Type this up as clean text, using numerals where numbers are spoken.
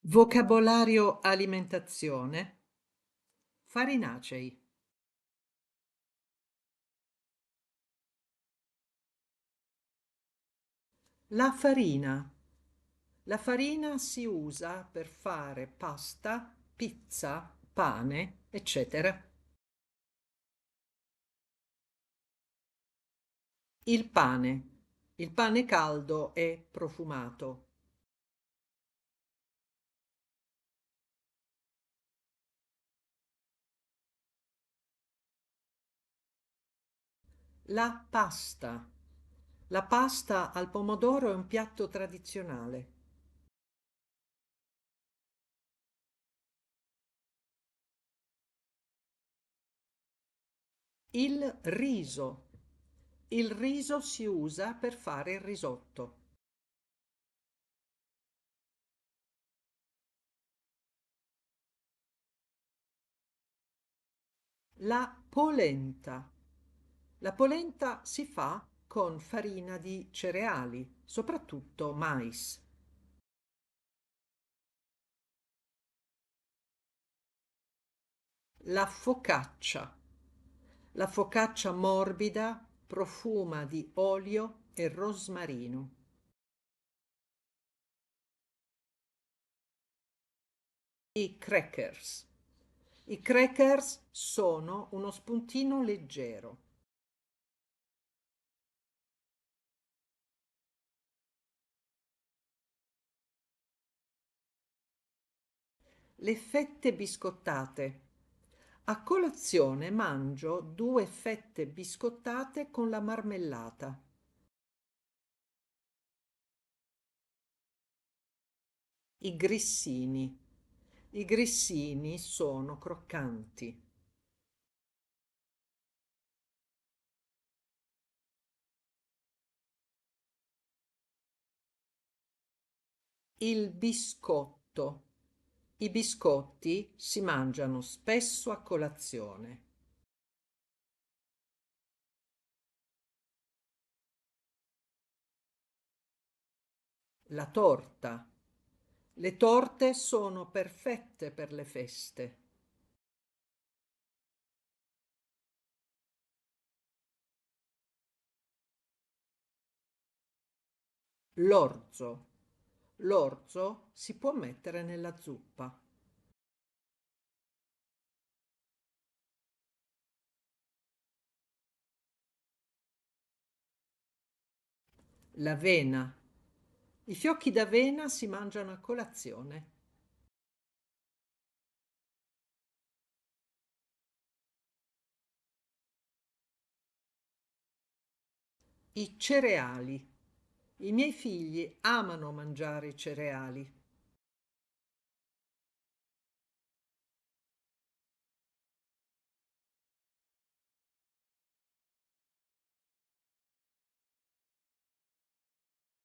Vocabolario alimentazione. Farinacei. La farina. La farina si usa per fare pasta, pizza, pane, eccetera. Il pane. Il pane caldo e profumato. La pasta. La pasta al pomodoro è un piatto tradizionale. Il riso. Il riso si usa per fare il risotto. La polenta. La polenta si fa con farina di cereali, soprattutto mais. La focaccia. La focaccia morbida profuma di olio e rosmarino. I crackers. I crackers sono uno spuntino leggero. Le fette biscottate. A colazione mangio 2 fette biscottate con la marmellata. I grissini. I grissini sono croccanti. Il biscotto. I biscotti si mangiano spesso a colazione. La torta. Le torte sono perfette per le feste. L'orzo. L'orzo si può mettere nella zuppa. L'avena. I fiocchi d'avena si mangiano a colazione. I cereali. I miei figli amano mangiare i cereali.